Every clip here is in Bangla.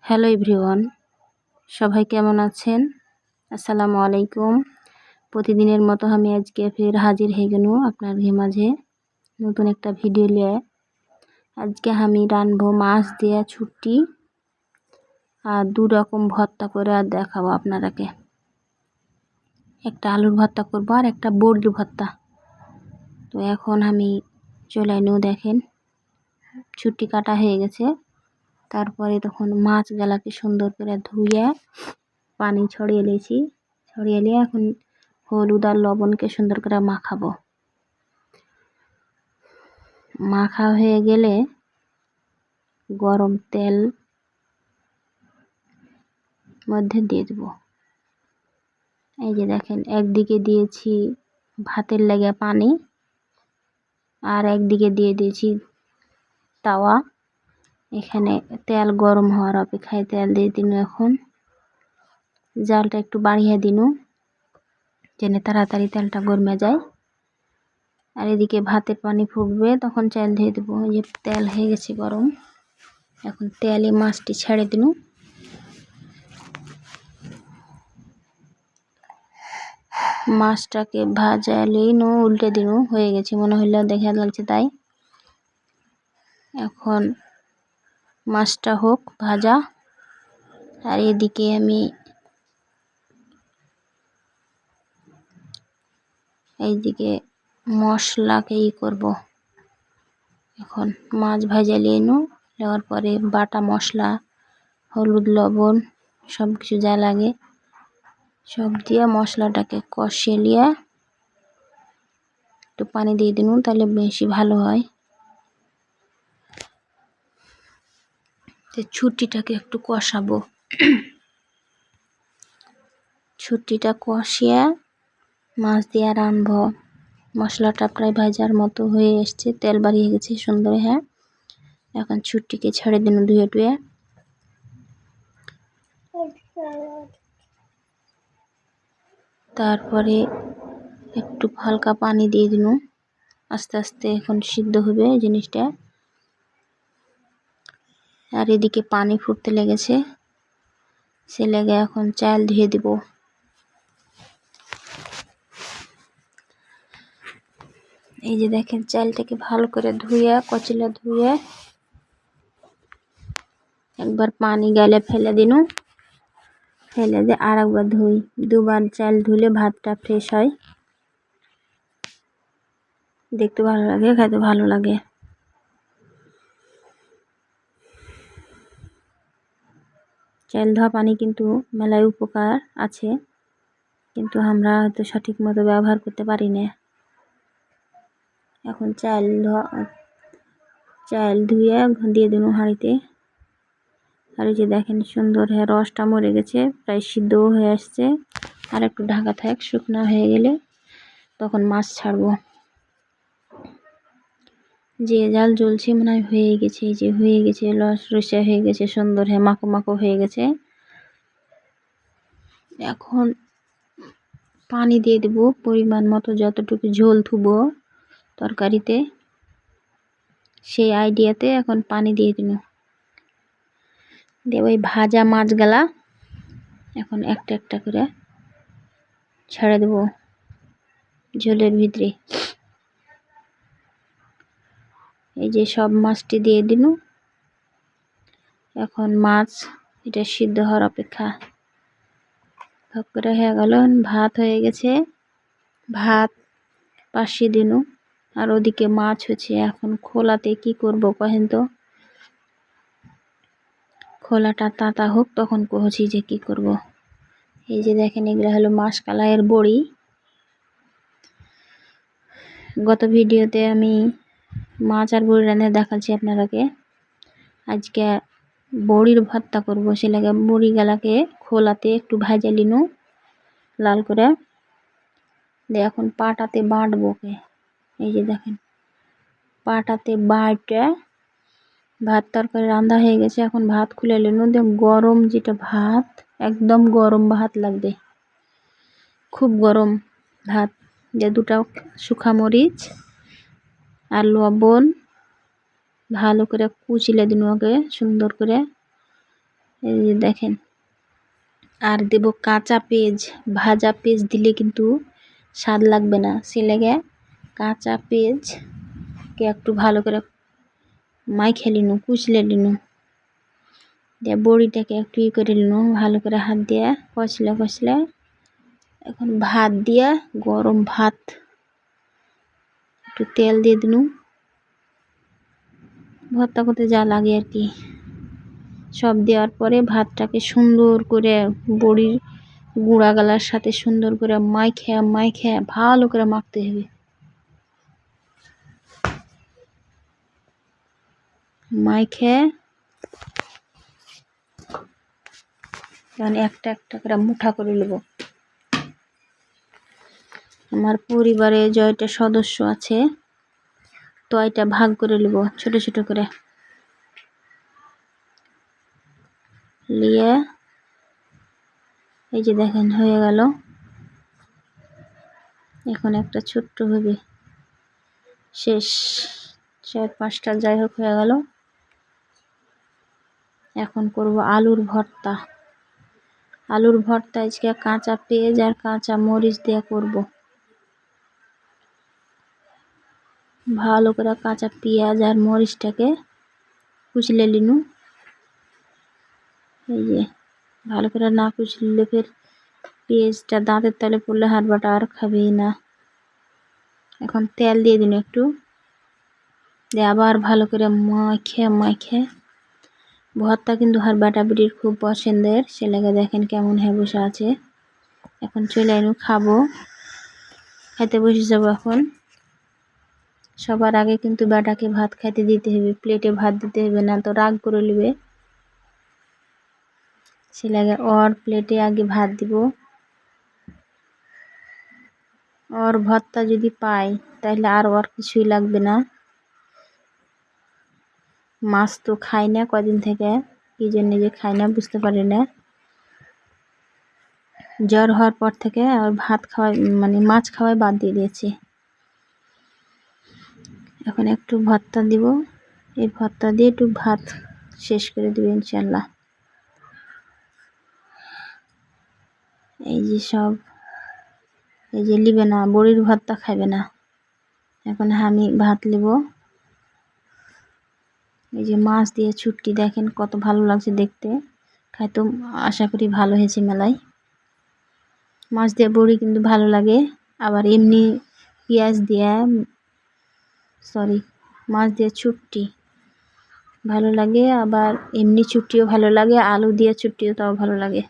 হ্যালো এভরিওয়ান, সবাই কেমন আছেন? আসসালামু আলাইকুম। প্রতিদিনের মতো আমি আজকে ফের হাজির হয়ে গেল আপনার মাঝে নতুন একটা ভিডিও নিয়ে। আজকে আমি রানবো মাছ দিয়ে ছুটি আর দু রকম ভর্তা করে আর দেখাবো আপনারাকে। একটা আলুর ভর্তা করবো আর একটা বড়ির ভর্তা। তো এখন আমি চলে নিও, দেখেন ছুটি কাটা হয়ে গেছে। তারপরে তখন মাছগুলাকে সুন্দর করে ধুয়ে পানি ছড়িয়ে নিয়েছি। ছড়িয়ে নিয়ে এখন হলুদ আর লবণকে সুন্দর করে মাখাবো। মাখা হয়ে গেলে গরম তেল মধ্যে দিয়ে দেবো। এই যে দেখেন, একদিকে দিয়েছি ভাতের লেগে পানি আর একদিকে দিয়ে দিয়েছি তাওয়া। এখানে তেল গরম হওয়ার অপেক্ষায় তেল দিয়ে দিন। এখন জালটা একটু বাড়িয়ে দিন যেন তাড়াতাড়ি তেলটা গরমে যায়। আর এদিকে ভাতের পানি ফুটবে, তখন চাল দিয়ে দেবো। এই যে তেল হয়ে গেছে গরম, এখন তেলে মাছটি ছেড়ে দিন। মাছটাকে ভাজালেই উল্টে দিন, হয়ে গেছে মনে হইলে, দেখা লাগছে তাই। এখন মাছটা হোক ভাজা, আর এদিকে আমি এইদিকে মশলাকে করব। এখন মাছ ভাজা নিয়ে নেওয়ার পরে বাটা মশলা, হলুদ লবণ সব কিছু যা লাগে সব দিয়ে মশলাটাকে কষিয়ে নিয়ে একটু পানি দিয়ে দিন, তাহলে বেশি ভালো হয়। ছুটিটাকে একটু কষাবো। ছুটিটা কষিয়ে মাছ দিয়ে রানবো। মশলাটা প্রায় ভাজার মতো হয়ে এসছে, তেল বাড়িয়ে গেছে সুন্দর। হ্যাঁ, এখন ছুটিকে ছেড়ে দিন ধুয়ে টুয়ে। তারপরে একটু হালকা পানি দিয়ে দিন, আস্তে আস্তে এখন সিদ্ধ হবে জিনিসটা। আর এদিকে পানি ফুটতে লেগেছে, সে লেগে এখন চাল ধুয়ে দিব। এই যে দেখেন, চালটাকে ভালো করে ধুয়ে কচলা ধুয়ে একবার পানি গেলে ফেলে দিন, ফেলে দিয়ে আর একবার ধুই। দুবার চাল ধুলে ভাতটা ফ্রেশ হয়, দেখতে ভালো লাগে, খেতে ভালো লাগে। চাল ধোয়া পানি কিন্তু মেলায় উপকার আছে, কিন্তু আমরা হয়তো সঠিক মতো ব্যবহার করতে পারি না। এখন চাল ধুয়ে দিয়ে দিন হাঁড়িতে। আর এই যে দেখেন সুন্দর হয়ে রসটা মরে গেছে, প্রায় সিদ্ধও হয়ে আসছে। আর একটু ঢাকা থাক, শুকনো হয়ে গেলে তখন মাছ ছাড়বো। যে জাল জ্বলছে মনে হয় হয়ে গেছে, এই যে হয়ে গেছে, রসা হয়ে গেছে সুন্দর হয়ে মাখো মাখো হয়ে গেছে। এখন পানি দিয়ে দেব পরিমাণ মতো, যতটুকু ঝোল থুবো তরকারিতে সেই আইডিয়াতে এখন পানি দিয়ে দিন। দিয়ে ওই ভাজা মাছগুলা এখন একটা একটা করে ছেড়ে দেব ঝোলের ভিতরে। এই যে সব মাছটি দিয়ে দিন। এখন মাছ এটা সিদ্ধ হওয়ার অপেক্ষা। ভাগ করে হয়ে গেল, ভাত হয়ে গেছে, ভাত পাশে দিন। আর ওদিকে মাছ হচ্ছে। এখন খোলাতে কি করব কহেন তো? খোলাটা তাতা হোক, তখন কহছি যে কি করব। এই যে দেখেন, এগুলো হলো মাসকালাইয়ের বড়ি। গত ভিডিওতে আমি মাছ আর বড়ি রান্না দেখাচ্ছি আপনারাকে। আজকে বড়ির ভর্তা করবো, সে লাগে বড়ি গালাকে খোলাতে একটু ভাজা লিনু লাল করে দিয়ে এখন পাটাতে বাটবো। এই যে দেখেন, পাটাতে বাটা ভাত তরকারি রান্না হয়ে গেছে। এখন ভাত খুলে লিনু, দিয়ে গরম যেটা ভাত, একদম গরম ভাত লাগবে, খুব গরম ভাত। যে দুটা শুকা মরিচ আর লবণ ভালো করে কুচিলে দিন, ওকে সুন্দর করে এই যে দেখেন, আর দেব কাঁচা পেঁয়াজ। ভাজা পেঁয়াজ দিলে কিন্তু স্বাদ লাগবে না, সে লেগে কাঁচা পেঁয়াজকে একটু ভালো করে মাইখে নিনু, কুচলে নিনু, দিয়ে বড়িটাকে একটু করে নিনু ভালো করে হাত দিয়ে কষলে। এখন ভাত দিয়া, গরম ভাত একটু তেল দিয়ে দিনু, ভর্তা করতে যা লাগে আর কি সব দেওয়ার পরে ভাতটাকে সুন্দর করে বড়ির গুঁড়া গালার সাথে সুন্দর করে মাইখে ভালো করে মাখতে হবে। মাইখে একটা একটা করে মুঠা করে নেব। আমার পরিবারে জয়টা সদস্য আছে, তো এটা ভাগ করে নেব ছোট ছোট করে নিয়ে। এই যে দেখেন হয়ে গেল। এখন একটা ছোট্ট হবে শেষ, 4-5টা যাই হোক হয়ে গেল। এখন করব আলুর ভর্তা। আলুর ভর্তা আজকে কাঁচা পেঁয়াজ আর কাঁচা মরিচ দিয়ে করব। ভালো করে কাঁচা পেঁয়াজ আর মরিচটাকে কুচলে নিনু। এই যে ভালো করে না কুচলে ফের পেঁয়াজটা দাঁতের তলে পড়লে হাত বাটা আর খাবেই না। এখন তেল দিয়ে দিন একটু, দিয়ে আবার ভালো করে মাখে। ভর্তা কিন্তু হার বাটাবিটির খুব পছন্দের, সে লেগে দেখেন কেমন হয়ে বসে আছে। এখন চলে আইনু খাবো, খাইতে বসে যাবো এখন। সবার আগে কিন্তু বেটাকে ভাত খাইতে দিতে হবে, প্লেটে ভাত দিতে হবে, না তো রাগ করে নেবে। সে লাগে ওর প্লেটে আগে ভাত দিব। ওর ভর্তা যদি পাই তাহলে আর ওর কিছুই লাগবে না। মাছ তো খাই না কদিন থেকে, কি জন্য যে খাই না বুঝতে পারি না। জ্বর হওয়ার পর থেকে আর ভাত খাওয়া মানে মাছ খাওয়াই বাদ দিয়ে দিয়েছি। এখন একটু ভর্তা দিব, এই ভর্তা দিয়ে একটু ভাত শেষ করে দেবে ইনশাল্লাহ। এই যে সব, এই যে লিবে না, বড়ির ভর্তা খাবে না। এখন আমি ভাত লিব। এই যে মাছ দিয়ে ছুট্টি দেখেন কত ভালো লাগছে দেখতে, খাইতে আশা করি ভালো হয়েছে মেলায়। মাছ দিয়ে বড়ি কিন্তু ভালো লাগে, আবার এমনি পেঁয়াজ দিয়ে মাছ দিয়ে ছুট্টি ভালো লাগে, আবার এমনি ছুট্টিও ভালো লাগে, আলু দিয়ে ছুট্টিও তাও ভালো লাগে।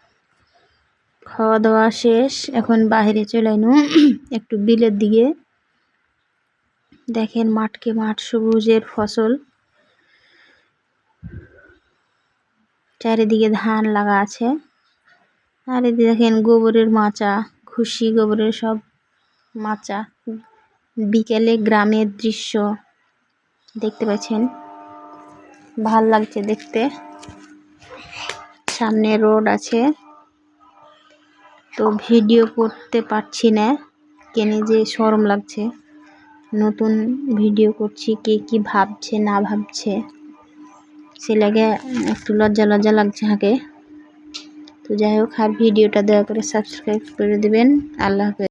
খাওয়া দাওয়া শেষ, এখন বাইরে চলে আইনু একটু বিলের দিকে। দেখেন মাঠকে মাঠ, সবুজের ফসল, চারিদিকে ধান লাগা আছে। আর এদিকে দেখেন গোবরের মাচা, খুশি গোবরের সব মাচা। বিকেলে গ্রামের দৃশ্য দেখতে পাচ্ছেন, ভাল লাগছে দেখতে। সামনে রোড আছে, তো ভিডিও করতে পারছি না, কেনে যে শরম লাগছে। নতুন ভিডিও করছি, কে কি ভাবছে না ভাবছে সে লাগে একটু লজ্জা লাগছে হাঁকে। তো যাই হোক, আর ভিডিওটা দয়া করে সাবস্ক্রাইব করে দিবেন। আল্লাহ হাফেজ।